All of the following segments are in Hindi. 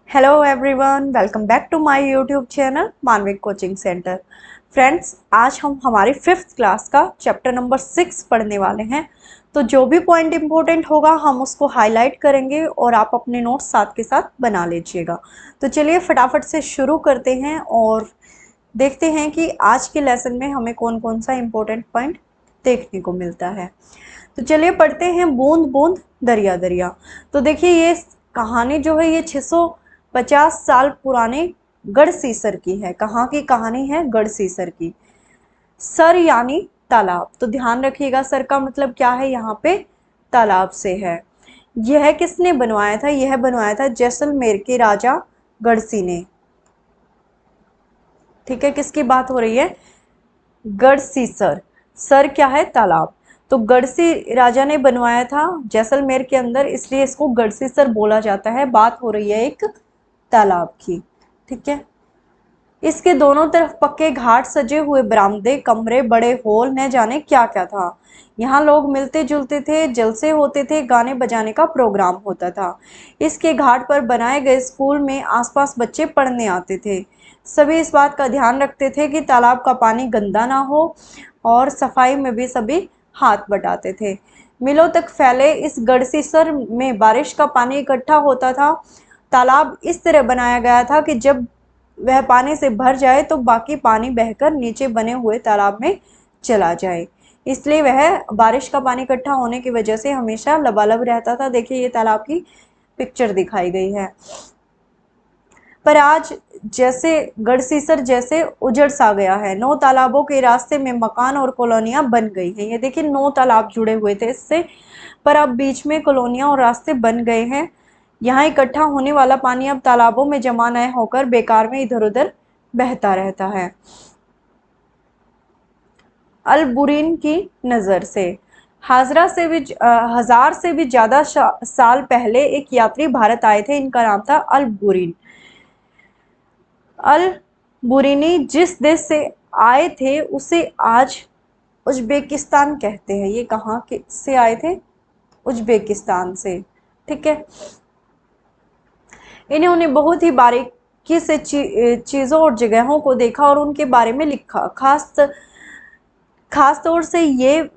Hello everyone, welcome back to my YouTube channel Manvik coaching centre. Friends, आज हम हमारी 5th क्लास का चैप्टर नंबर 6 पढ़ने वाले हैं। तो जो भी पॉइंट इम्पोर्टेंट होगा हम उसको हाईलाइट करेंगे और आप अपने नोट्स साथ के साथ बना लीजिएगा। तो चलिए फटाफट से शुरू करते हैं और देखते हैं कि आज के लेसन में हमें कौन कौन सा इम्पोर्टेंट पॉइंट देखने को मिलता है। तो चलिए पढ़ते हैं बूंद बूंद दरिया दरिया। तो देखिए ये कहानी जो है ये 650 साल पुराने गढ़सीसर की है। कहाँ की कहानी है? गढ़सीसर की। सर यानी तालाब। तो ध्यान रखिएगा, सर का मतलब क्या है यहाँ पे? तालाब से है। यह किसने बनवाया था? यह बनवाया था जैसलमेर के राजा गढ़सी ने। ठीक है, किसकी बात हो रही है? गढ़सीसर। सर क्या है? तालाब। तो गढ़सी राजा ने बनवाया था जैसलमेर के अंदर, इसलिए इसको गढ़सीसर बोला जाता है। बात हो रही है एक तालाब की। ठीक है, इसके दोनों तरफ पक्के घाट, सजे हुए बरामदे, कमरे, बड़े हॉल, न जाने क्या क्या था। यहाँ लोग मिलते जुलते थे, जलसे होते थे, गाने बजाने का प्रोग्राम होता था। इसके घाट पर बनाए गए स्कूल में आसपास बच्चे पढ़ने आते थे। सभी इस बात का ध्यान रखते थे कि तालाब का पानी गंदा ना हो और सफाई में भी सभी हाथ बटाते थे। मिलों तक फैले इस गढ़सीसर में बारिश का पानी इकट्ठा होता था। तालाब इस तरह बनाया गया था कि जब वह पानी से भर जाए तो बाकी पानी बहकर नीचे बने हुए तालाब में चला जाए। इसलिए वह बारिश का पानी इकट्ठा होने की वजह से हमेशा लबालब रहता था। देखिए ये तालाब की पिक्चर दिखाई गई है। पर आज जैसे गढ़सीसर जैसे उजड़ सा गया है। 9 तालाबों के रास्ते में मकान और कॉलोनियां बन गई हैं। ये देखिए 9 तालाब जुड़े हुए थे इससे, पर अब बीच में कॉलोनियां और रास्ते बन गए हैं। यहाँ इकट्ठा होने वाला पानी अब तालाबों में जमा न होकर बेकार में इधर उधर बहता रहता है। अल बुरीन की नज़र से। हजार से भी ज्यादा साल पहले एक यात्री भारत आए थे। इनका नाम था अल बुरीन। अल बुरीनी जिस देश से आए थे उसे आज उज्बेकिस्तान कहते हैं। ये कहाँ के से आए थे? उज्बेकिस्तान से। ठीक है, इन्होंने बहुत ही बारीकी से चीज़ों और जगहों को देखा और उनके बारे में लिखा। खास तौर से ये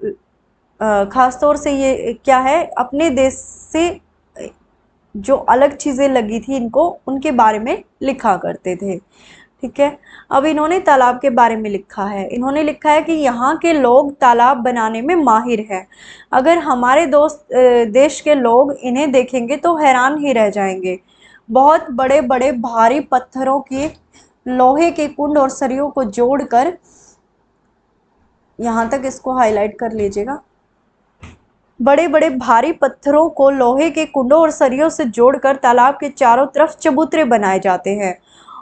क्या है, अपने देश से जो अलग चीज़ें लगी थी इनको, उनके बारे में लिखा करते थे। ठीक है, अब इन्होंने तालाब के बारे में लिखा है। इन्होंने लिखा है कि यहाँ के लोग तालाब बनाने में माहिर हैं। अगर हमारे देश के लोग इन्हें देखेंगे तो हैरान ही रह जाएंगे। बहुत बड़े बड़े भारी पत्थरों के, लोहे के कुंड और सरियों को जोड़कर, यहाँ तक इसको हाईलाइट कर लीजिएगा। बड़े बड़े भारी पत्थरों को लोहे के कुंडों और सरियों से जोड़कर तालाब के चारों तरफ चबूतरे बनाए जाते हैं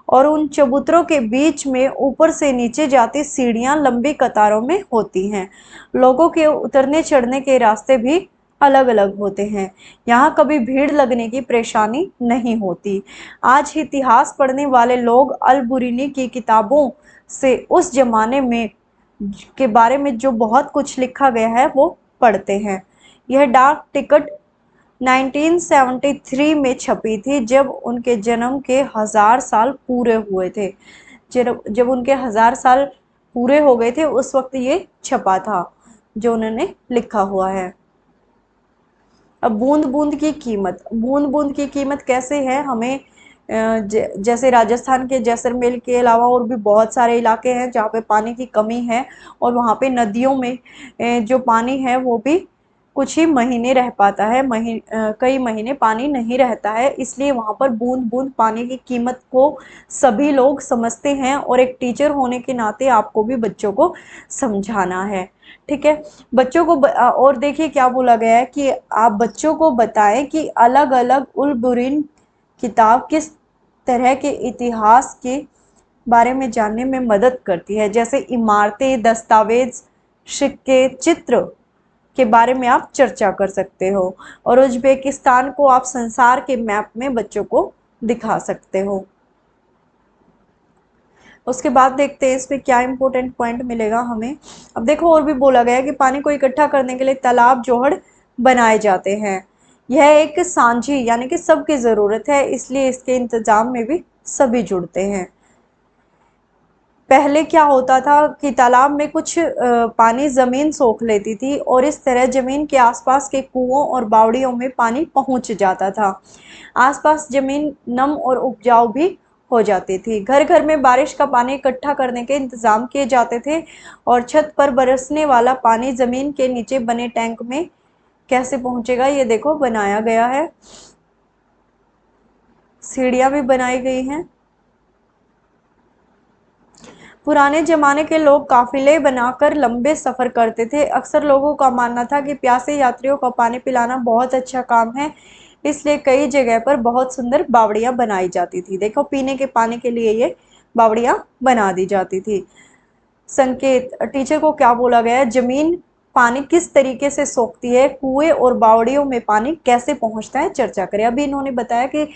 और उन चबूतरों के बीच में ऊपर से नीचे जाती सीढ़ियां लंबी कतारों में होती हैं। लोगों के उतरने चढ़ने के रास्ते भी अलग अलग होते हैं। यहाँ कभी भीड़ लगने की परेशानी नहीं होती। आज इतिहास पढ़ने वाले लोग अल बुरीनी की किताबों से उस जमाने में के बारे में जो बहुत कुछ लिखा गया है वो पढ़ते हैं। यह डाक टिकट 1973 में छपी थी, जब उनके जन्म के 1000 साल पूरे हुए थे। जब उनके 1000 साल पूरे हो गए थे उस वक्त ये छपा था जो उन्होंने लिखा हुआ है। अब बूंद बूंद की कीमत। बूंद बूंद की कीमत कैसे है? हमें जैसे राजस्थान के जैसलमेर के अलावा और भी बहुत सारे इलाके हैं जहाँ पे पानी की कमी है और वहाँ पे नदियों में जो पानी है वो भी कुछ ही महीने रह पाता है। कई महीने पानी नहीं रहता है, इसलिए वहाँ पर बूंद बूंद पानी की कीमत को सभी लोग समझते हैं और एक टीचर होने के नाते आपको भी बच्चों को समझाना है। ठीक है, बच्चों को और देखिए क्या बोला गया है कि आप बच्चों को बताएं कि अलग अलग उल बुरीन किताब किस तरह के इतिहास के बारे में जानने में मदद करती है। जैसे इमारतें, दस्तावेज, सिक्के, चित्र के बारे में आप चर्चा कर सकते हो और उज्बेकिस्तान को आप संसार के मैप में बच्चों को दिखा सकते हो। उसके बाद देखते हैं इसमें क्या इंपॉर्टेंट पॉइंट मिलेगा हमें। अब देखो और भी बोला गया है कि पानी को इकट्ठा करने के लिए तालाब, जोहड़ बनाए जाते हैं। यह एक सांझी यानी कि सबकी ज़रूरत है, इसलिए इसके इंतज़ाम में भी सभी जुड़ते हैं। पहले क्या होता था कि तालाब में कुछ पानी ज़मीन सोख लेती थी और इस तरह ज़मीन के आसपास के कुओं और बावड़ियों में पानी पहुंच जाता था। आसपास ज़मीन नम और उपजाऊ भी हो जाती थी। घर घर में बारिश का पानी इकट्ठा करने के इंतज़ाम किए जाते थे और छत पर बरसने वाला पानी ज़मीन के नीचे बने टैंक में कैसे पहुंचेगा, ये देखो बनाया गया है। सीढ़ियाँ भी बनाई गई हैं। पुराने जमाने के लोग काफिले बनाकर लंबे सफर करते थे। अक्सर लोगों का मानना था कि प्यासे यात्रियों को पानी पिलाना बहुत अच्छा काम है, इसलिए कई जगह पर बहुत सुंदर बावड़ियां बनाई जाती थी। देखो, पीने के पानी के लिए ये बावड़ियां बना दी जाती थी। संकेत, टीचर को क्या बोला गया है, जमीन पानी किस तरीके से सोखती है, कुएं और बावड़ियों में पानी कैसे पहुंचता है, चर्चा करें। अभी इन्होंने बताया कि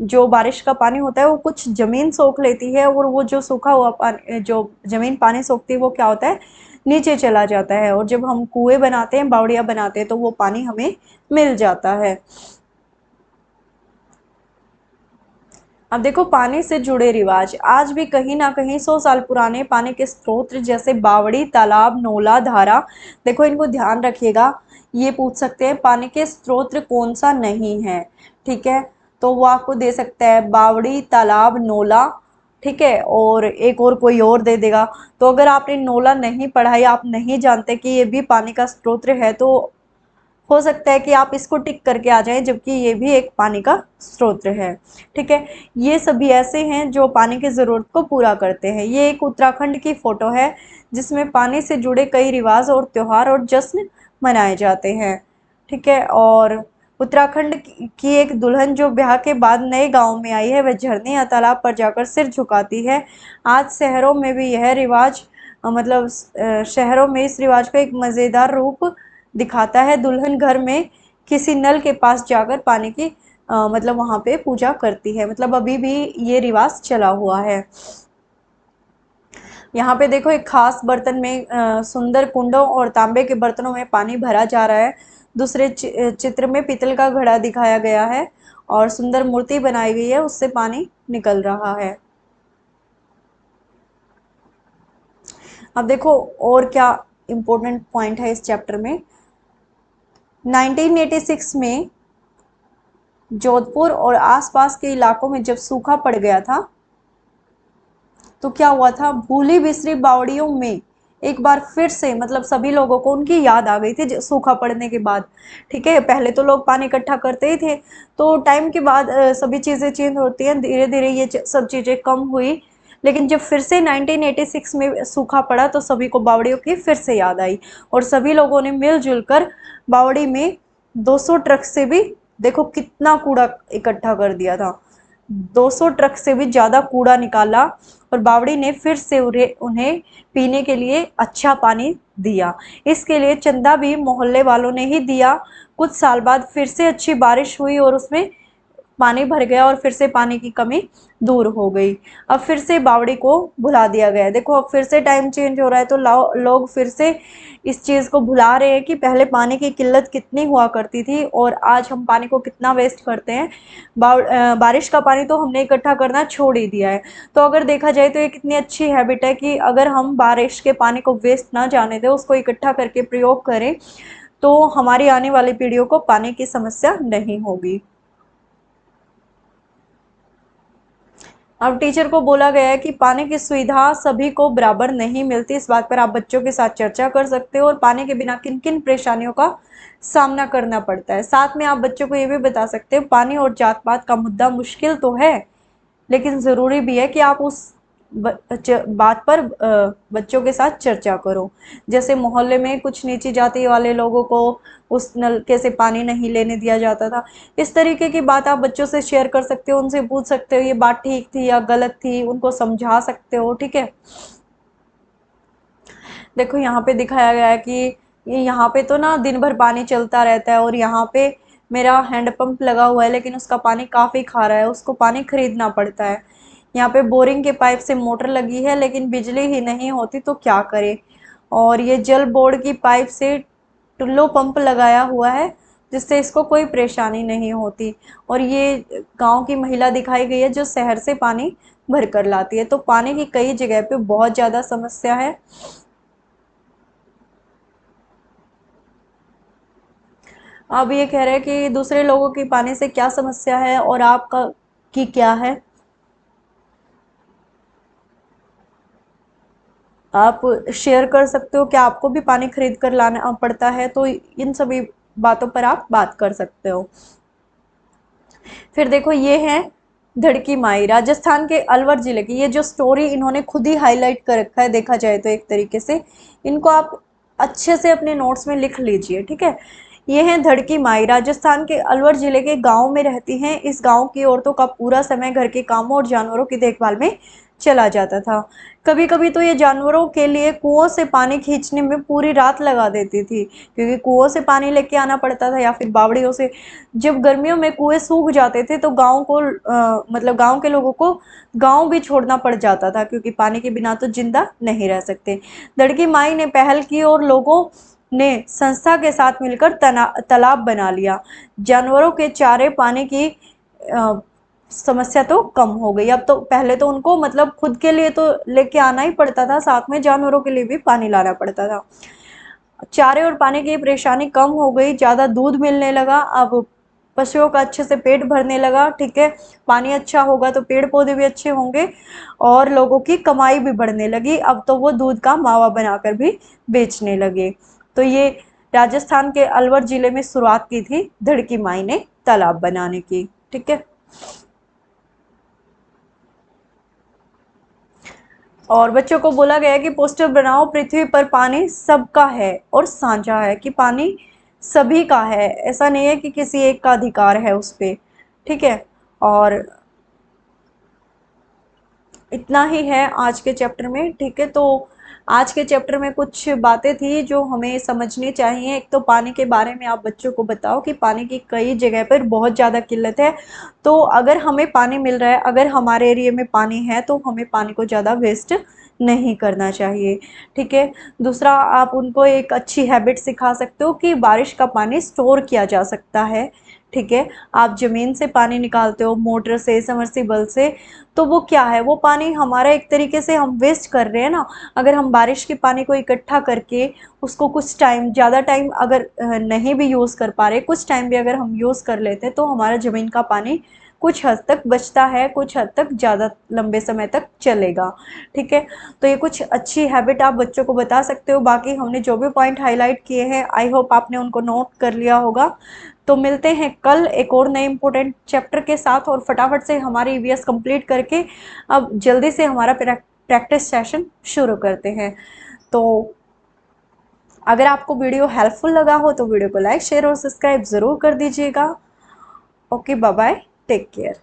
जो बारिश का पानी होता है वो कुछ जमीन सोख लेती है और वो जो सूखा हुआ पानी, जो जमीन पानी सोखती है, वो क्या होता है, नीचे चला जाता है और जब हम कुएं बनाते हैं, बावड़ियां बनाते हैं, तो वो पानी हमें मिल जाता है। अब देखो, पानी से जुड़े रिवाज आज भी कहीं ना कहीं 100 साल पुराने पानी के स्रोत जैसे बावड़ी, तालाब, नोला, धारा, देखो इनको ध्यान रखिएगा। ये पूछ सकते हैं पानी के स्रोत कौन सा नहीं है, ठीक है, तो वो आपको दे सकता है बावड़ी, तालाब, नोला, ठीक है, और एक और कोई और दे देगा। तो अगर आपने नोला नहीं पढ़ा या आप नहीं जानते कि ये भी पानी का स्रोत है, तो हो सकता है कि आप इसको टिक करके आ जाएं, जबकि ये भी एक पानी का स्रोत है। ठीक है, ये सभी ऐसे हैं जो पानी की ज़रूरत को पूरा करते हैं। ये एक उत्तराखंड की फ़ोटो है जिसमें पानी से जुड़े कई रिवाज और त्यौहार और जश्न मनाए जाते हैं। ठीक है, और उत्तराखंड की एक दुल्हन जो ब्याह के बाद नए गांव में आई है, वह झरने या तालाब पर जाकर सिर झुकाती है। आज शहरों में भी यह रिवाज मतलब शहरों में इस रिवाज का एक मज़ेदार रूप दिखाता है। दुल्हन घर में किसी नल के पास जाकर पानी की मतलब वहां पे पूजा करती है। मतलब अभी भी ये रिवाज चला हुआ है। यहाँ पे देखो, एक खास बर्तन में सुंदर कुंडों और तांबे के बर्तनों में पानी भरा जा रहा है। दूसरे चित्र में पीतल का घड़ा दिखाया गया है और सुंदर मूर्ति बनाई गई है, उससे पानी निकल रहा है। अब देखो और क्या इम्पोर्टेंट पॉइंट है इस चैप्टर में। 1986 में जोधपुर और आसपास के इलाकों में जब सूखा पड़ गया था, तो क्या हुआ था, भूली बिसरी बावड़ियों में एक बार फिर से मतलब सभी लोगों को उनकी याद आ गई थी सूखा पड़ने के बाद। ठीक है, पहले तो लोग पानी इकट्ठा करते ही थे, तो टाइम के बाद सभी चीज़ें चेंज होती हैं, धीरे धीरे ये सब चीज़ें कम हुई। लेकिन जब फिर से 1986 में सूखा पड़ा, तो सभी को बावड़ियों की फिर से याद आई और सभी लोगों ने मिलजुल कर बावड़ी में 200 ट्रक से भी, देखो कितना कूड़ा इकट्ठा कर दिया था, 200 ट्रक से भी ज़्यादा कूड़ा निकाला और बावड़ी ने फिर से उन्हें पीने के लिए अच्छा पानी दिया। इसके लिए चंदा भी मोहल्ले वालों ने ही दिया। कुछ साल बाद फिर से अच्छी बारिश हुई और उसमें पानी भर गया और फिर से पानी की कमी दूर हो गई। अब फिर से बावड़ी को भुला दिया गया है। देखो, अब फिर से टाइम चेंज हो रहा है, तो लोग फिर से इस चीज़ को भुला रहे हैं कि पहले पानी की किल्लत कितनी हुआ करती थी और आज हम पानी को कितना वेस्ट करते हैं। बारिश का पानी तो हमने इकट्ठा करना छोड़ ही दिया है। तो अगर देखा जाए तो ये कितनी अच्छी हैबिट है कि अगर हम बारिश के पानी को वेस्ट ना जाने दें, उसको इकट्ठा करके प्रयोग करें, तो हमारी आने वाली पीढ़ियों को पानी की समस्या नहीं होगी। अब टीचर को बोला गया है कि पानी की सुविधा सभी को बराबर नहीं मिलती। इस बात पर आप बच्चों के साथ चर्चा कर सकते हो और पानी के बिना किन किन परेशानियों का सामना करना पड़ता है। साथ में आप बच्चों को ये भी बता सकते हो, पानी और जात पात का मुद्दा मुश्किल तो है, लेकिन ज़रूरी भी है कि आप उस बात पर बच्चों के साथ चर्चा करो। जैसे मोहल्ले में कुछ नीची जाति वाले लोगों को उस नलके से पानी नहीं लेने दिया जाता था। इस तरीके की बात आप बच्चों से शेयर कर सकते हो, उनसे पूछ सकते हो ये बात ठीक थी या गलत थी, उनको समझा सकते हो। ठीक है, देखो यहाँ पे दिखाया गया है कि ये यहाँ पे तो ना दिन भर पानी चलता रहता है और यहाँ पे मेरा हैंडपंप लगा हुआ है, लेकिन उसका पानी काफ़ी खा रहा है, उसको पानी खरीदना पड़ता है। यहाँ पे बोरिंग के पाइप से मोटर लगी है, लेकिन बिजली ही नहीं होती तो क्या करे। और ये जल बोर्ड की पाइप से टुल्लो पंप लगाया हुआ है, जिससे इसको कोई परेशानी नहीं होती। और ये गांव की महिला दिखाई गई है जो शहर से पानी भर कर लाती है। तो पानी की कई जगह पे बहुत ज़्यादा समस्या है। अब ये कह रहे हैं कि दूसरे लोगों की पानी से क्या समस्या है और आपका की क्या है। आप शेयर कर सकते हो कि आपको भी पानी खरीद कर लाना पड़ता है, तो इन सभी बातों पर आप बात कर सकते हो। फिर देखो ये है धड़की माई, राजस्थान के अलवर जिले की। ये जो स्टोरी इन्होंने खुद ही हाईलाइट कर रखा है देखा जाए तो एक तरीके से, इनको आप अच्छे से अपने नोट्स में लिख लीजिए, ठीक है। ये है धड़की माई, राजस्थान के अलवर जिले के गांव में रहती हैं। इस गांव की औरतों का पूरा समय घर के कामों और जानवरों की देखभाल में चला जाता था। कभी कभी तो ये जानवरों के लिए कुओं से पानी खींचने में पूरी रात लगा देती थी, क्योंकि कुओं से पानी लेके आना पड़ता था या फिर बावड़ियों से। जब गर्मियों में कुएं सूख जाते थे तो गांव को मतलब गांव के लोगों को गांव भी छोड़ना पड़ जाता था, क्योंकि पानी के बिना तो जिंदा नहीं रह सकते। दड़की माई ने पहल की और लोगों ने संस्था के साथ मिलकर तालाब बना लिया। जानवरों के चारे पानी की समस्या तो कम हो गई। अब तो पहले तो उनको मतलब खुद के लिए तो लेके आना ही पड़ता था, साथ में जानवरों के लिए भी पानी लाना पड़ता था। चारे और पानी की परेशानी कम हो गई, ज़्यादा दूध मिलने लगा। अब पशुओं का अच्छे से पेट भरने लगा, ठीक है। पानी अच्छा होगा तो पेड़ पौधे भी अच्छे होंगे और लोगों की कमाई भी बढ़ने लगी। अब तो वो दूध का मावा बनाकर भी बेचने लगे। तो ये राजस्थान के अलवर जिले में शुरुआत की थी धड़की माई ने तालाब बनाने की, ठीक है। और बच्चों को बोला गया है कि पोस्टर बनाओ, पृथ्वी पर पानी सबका है और साझा है, कि पानी सभी का है, ऐसा नहीं है कि किसी एक का अधिकार है उस पे, ठीक है। और इतना ही है आज के चैप्टर में, ठीक है। तो आज के चैप्टर में कुछ बातें थी जो हमें समझनी चाहिए। एक तो पानी के बारे में आप बच्चों को बताओ कि पानी की कई जगह पर बहुत ज़्यादा किल्लत है, तो अगर हमें पानी मिल रहा है, अगर हमारे एरिया में पानी है, तो हमें पानी को ज़्यादा वेस्ट नहीं करना चाहिए, ठीक है। दूसरा, आप उनको एक अच्छी हैबिट सिखा सकते हो कि बारिश का पानी स्टोर किया जा सकता है, ठीक है। आप ज़मीन से पानी निकालते हो, मोटर से, समरसीबल से, तो वो क्या है, वो पानी हमारा एक तरीके से हम वेस्ट कर रहे हैं ना। अगर हम बारिश के पानी को इकट्ठा करके उसको कुछ टाइम, ज़्यादा टाइम अगर नहीं भी यूज़ कर पा रहे, कुछ टाइम भी अगर हम यूज़ कर लेते हैं, तो हमारा ज़मीन का पानी कुछ हद तक बचता है, कुछ हद तक ज़्यादा लंबे समय तक चलेगा, ठीक है। तो ये कुछ अच्छी हैबिट आप बच्चों को बता सकते हो। बाकी हमने जो भी पॉइंट हाईलाइट किए हैं, आई होप आपने उनको नोट कर लिया होगा। तो मिलते हैं कल एक और नए इंपॉर्टेंट चैप्टर के साथ, और फटाफट से हमारी ईवीएस कंप्लीट करके अब जल्दी से हमारा प्रैक्टिस सेशन शुरू करते हैं। तो अगर आपको वीडियो हेल्पफुल लगा हो तो वीडियो को लाइक, शेयर और सब्सक्राइब ज़रूर कर दीजिएगा। Okay, bye bye, take care.